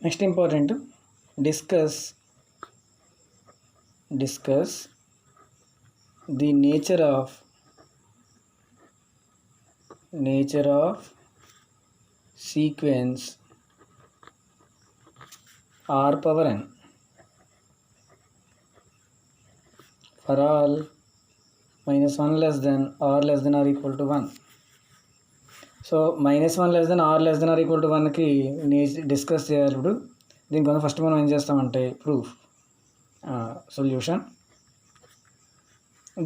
Next important, discuss the nature of sequence r power n for all -1 less than or less than or equal to 1. So -1 less than or less than or equal to 1కి discuss చేయాలి. ఇప్పుడు దీనికన్నా first మనం ఏం చేస్తామంటే proof solution.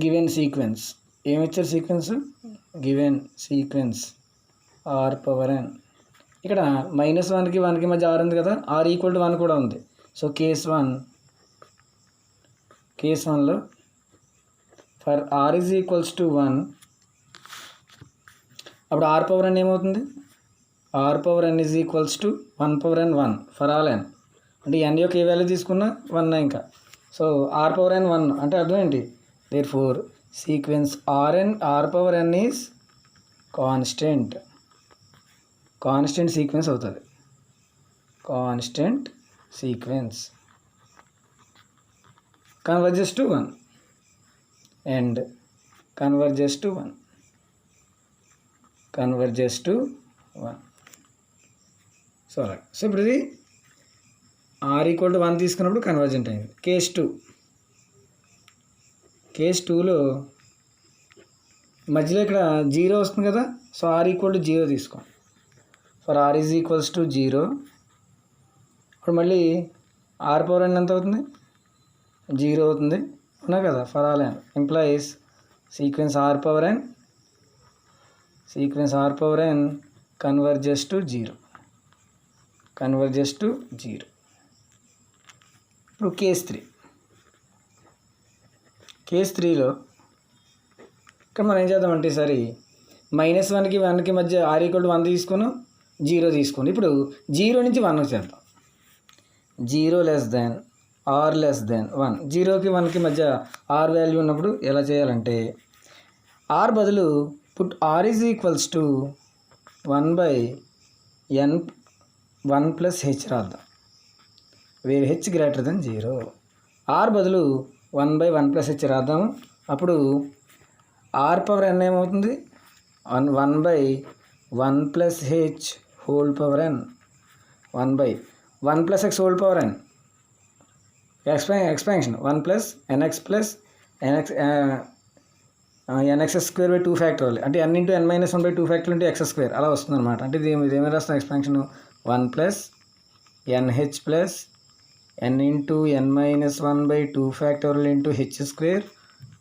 Given sequence, ఏమిచ్చారు sequence, given sequence r power n. ఇక్కడ -1కి 1కి మధ్య r ఉంది కదా, r ఈక్వల్ టు 1 కూడా ఉంది. సో కేస్ 1లో for r is equals to 1, అప్పుడు r పవర్ n ఏమవుతుంది, r power n is equals to 1 power n 1 for all n. అంటే n యొక్క ఏ వాల్యూ తీసుకున్నా 1 ఇంకా. సో r పవర్ n 1 అంటే అర్థం ఏంటి, therefore sequence r power n is constant sequence అవుతుంది. Constant sequence converges to 1 and converges to 1. So అలాగే. So ఇప్పుడు ఇది r ఈక్వల్ టు 1 తీసుకున్నప్పుడు కన్వర్జెంట్ అయింది. కేస్ 2లో మధ్యలో ఇక్కడ 0 వస్తుంది కదా, సో r ఈక్వల్ టు 0 తీసుకోండి. For r is equals to 0, ఇప్పుడు మళ్ళీ r పవర్ n ఎంత అవుతుంది, 0 అవుతుంది అవునా కదా, for all n implies sequence r power n converges to 0. ఇప్పుడు కేస్ 3లో ఇక్కడ మనం ఏం చేద్దామంటే ఈసారి -1కి 1కి మధ్య r ఈక్వల్ టు 1 తీసుకుని 0 తీసుకోండి. ఇప్పుడు 0 నుంచి 1 చేద్దాం. 0 less than or less than 1, 0కి 1కి మధ్య r వాల్యూ ఉన్నప్పుడు ఎలా చేయాలంటే r బదులు put r is equals to 1/n 1 plus h రాద్దాం, where h greater than 0. r బదులు 1/1 ప్లస్ h రాద్దాము. అప్పుడు r పవర్ n ఏమవుతుంది, 1/1 plus h whole power n, 1/1 plus x whole power n, expansion 1 plus nx plus nx square by 2 factorial, అంటే n into n minus 1/2 factorial into x square అలా వస్తుంది అనమాట. అంటే ఇది ఏమైనా రాస్తాం expansion 1 plus nh plus n into n minus 1/2 factorial into h square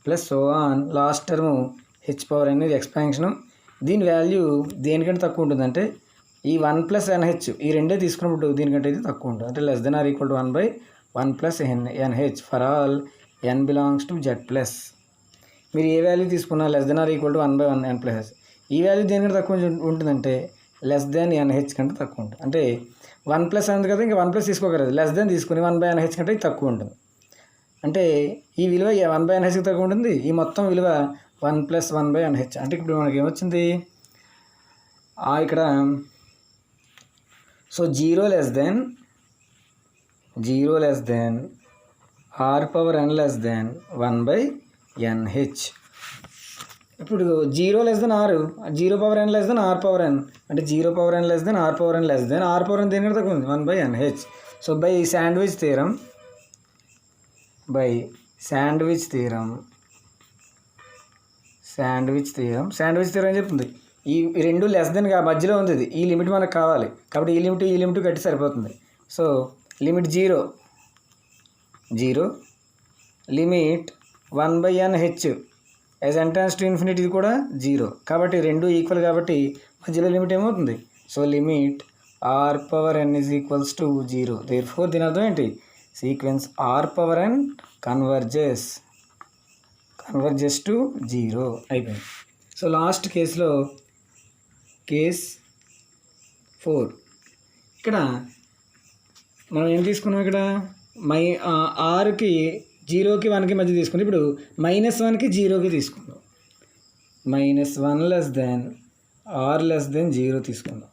plus so on last term h power n. ఇది expansion. దీని వాల్యూ దేనికంటే తక్కువ ఉంటుందంటే ఈ 1 ప్లస్ nh ఈ రెండే తీసుకున్నప్పుడు దీనికంటే ఇది తక్కువ ఉంటుంది, అంటే less than or equal to 1/1 plus nh for all n belongs to z plus. మీరు ఏ వాల్యూ తీసుకున్నా less than or equal to 1/1 n plus. ఈ వాల్యూ దేనికంటే తక్కువ ఉంటుందంటే లెస్ దెన్ nh కంటే తక్కువ ఉంటుంది. అంటే 1 ప్లస్ అనేది కదా, ఇంకా 1 ప్లస్ తీసుకోగలదు, లెస్ దెన్ తీసుకుని 1/nh కంటే తక్కువ ఉంటుంది. అంటే ఈ విలువ 1/nh తక్కువ ఉంటుంది, ఈ మొత్తం విలువ 1 ప్లస్ 1/nh. అంటే ఇప్పుడు మనకి ఏమొచ్చింది ఇక్కడ, so 0 less then r power n less than 1/nh. ఇప్పుడు 0 less then r, 0 power n less than r power n, అంటే 0 power n less than r power n less than r power n దేని తక్కువ ఉంది 1/nh. So by sandwich theorem చెప్తుంది ఈ రెండు less than మధ్యలో ఉంది, ఇది ఈ లిమిట్ మనకు కావాలి కాబట్టి ఈ లిమిట్ కట్టి సరిపోతుంది. So limit 0 limit 1/nh as entrance to infinity, ఇది కూడా 0 కాబట్టి రెండు ఈక్వల్ కాబట్టి మధ్యలో లిమిట్ ఏమవుతుంది, so limit r power n is equals to 0. Therefore దీని అర్థం ఏంటి, sequence r power n converges to 0 అయిపోయింది. సో లాస్ట్ కేసులో కేస్ 4 ఇక్కడ మనం ఏం తీసుకున్నాం, ఇక్కడ rకి 0కి 1కి మధ్య తీసుకున్నాం. ఇప్పుడు -1కి 0కి తీసుకుందాం, -1 less than r less than 0 తీసుకుందాం.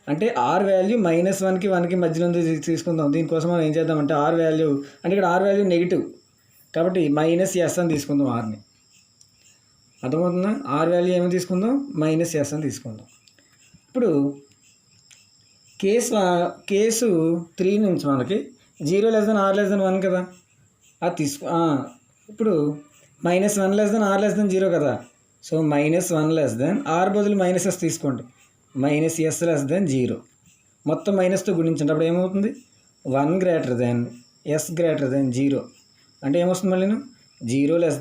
అంటే ఆర్ వాల్యూ -1కి 1కి మధ్యలో ఉంది తీసుకుందాం. దీనికోసం మనం ఏం చేద్దామంటే ఆర్ వాల్యూ అంటే ఇక్కడ ఆర్ వాల్యూ నెగిటివ్ కాబట్టి -s అని తీసుకుందాం ఆర్ని. అర్థమవుతుందా? ఆర్ వాల్యూ ఏమని తీసుకుందాం? -s అని తీసుకుందాం. ఇప్పుడు కేసు 3 నుంచి మనకి 0 <r 1 కదా, అది ఇప్పుడు -1 r 0 కదా. సో -1 r బదులు -s తీసుకోండి, -s 0 మొత్తం మైనస్తో గుణించండి. అప్పుడు ఏమవుతుంది? 1 > s 0 అంటే ఏమొస్తుంది? మళ్ళీ 0 s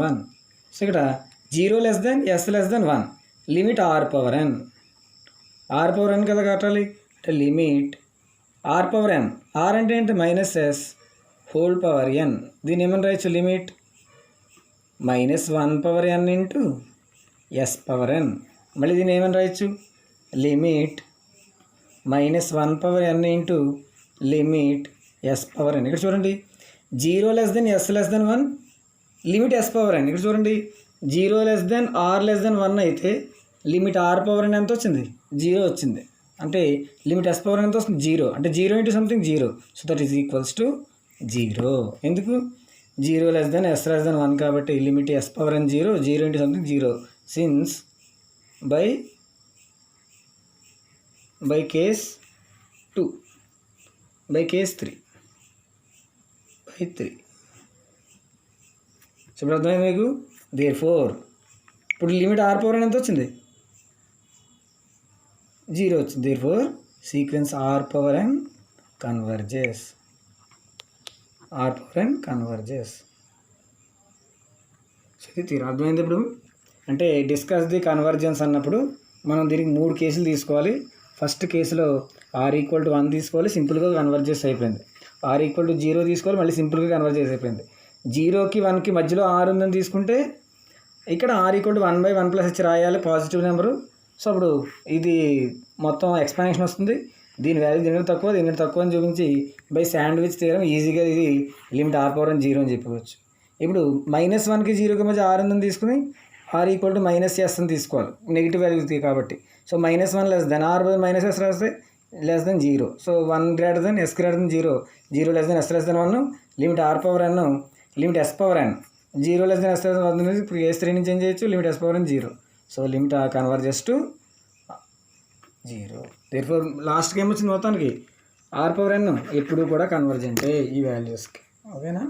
1. సో ఇక్కడ 0 s 1 లిమిట్ r⁴n కదా కట్టాలి. అంటే లిమిట్ r⁴n. r అంటే ఏంటి? -s n. దీన్ని ఏమని రాయొచ్చు? Limit -1/n into s⁴n. మళ్ళీ దీన్ని ఏమని రాయొచ్చు? Limit -1/n into limit s⁴n. ఇక్కడ చూడండి 0 s 1 లిమిట్ s⁴n. ఇక్కడ చూడండి 0 r 1 అయితే లిమిట్ r⁴n ఎంత వచ్చింది? 0 వచ్చింది. అంటే లిమిట్ s⁴n ఎంత వస్తుంది? 0. అంటే 0 into something 0. So that is equals to 0. ఎందుకు? 0 s 1 కాబట్టి limit s⁴n 0, 0 into something 0. Since by case 2 by case 3 by 3. So ఇప్పుడు అర్థమైంది మీకు? దేర్ఫోర్ ఇప్పుడు లిమిట్ r⁴n ఎంత వచ్చింది? 0 వచ్చింది. Therefore sequence r⁴n converges. So ఇది తీరు అర్థమైంది. ఇప్పుడు అంటే డిస్కస్ ది కన్వర్జెన్స్ అన్నప్పుడు మనం దీనికి 3 కేసులు తీసుకోవాలి. ఫస్ట్ కేసులో r = 1 తీసుకోవాలి, సింపుల్గా కన్వర్జెస్ అయిపోయింది. r = 0 తీసుకోవాలి, మళ్ళీ సింపుల్గా కన్వర్జెస్ అయిపోయింది. 0కి 1కి మధ్యలో r ఉందని తీసుకుంటే ఇక్కడ r = 1/1 + h రాయాలి, పాజిటివ్ నెంబరు. సో అప్పుడు ఇది మొత్తం ఎక్స్పాన్షన్ వస్తుంది. దీని వాల్యూ దీనికి తక్కువ అని చూపించి బై శాండ్విచ్ థియరం ఈజీగా ఇది లిమిట్ r⁴n 0 అని చెప్పవచ్చు. ఇప్పుడు -1కి 0కి మధ్య r ఉందని తీసుకుని r = -s అని తీసుకోవాలి, నెగిటివ్ వాల్యూ కాబట్టి. సో -1 r బదులు -s రాస్తే <0. So 1 > s 0, 0 s 1 limit r⁴n limit s⁴n 0 s 1 ఇప్పుడు కేస్ 3 నుంచి ఏం చేయొచ్చు? Limit s⁴n 0. So limit converges to 0. Therefore లాస్ట్కి ఏమొచ్చింది? మొత్తానికి r⁴n ఎప్పుడు కూడా కన్వర్జెంటే ఈ వాల్యూస్కి. ఓకేనా?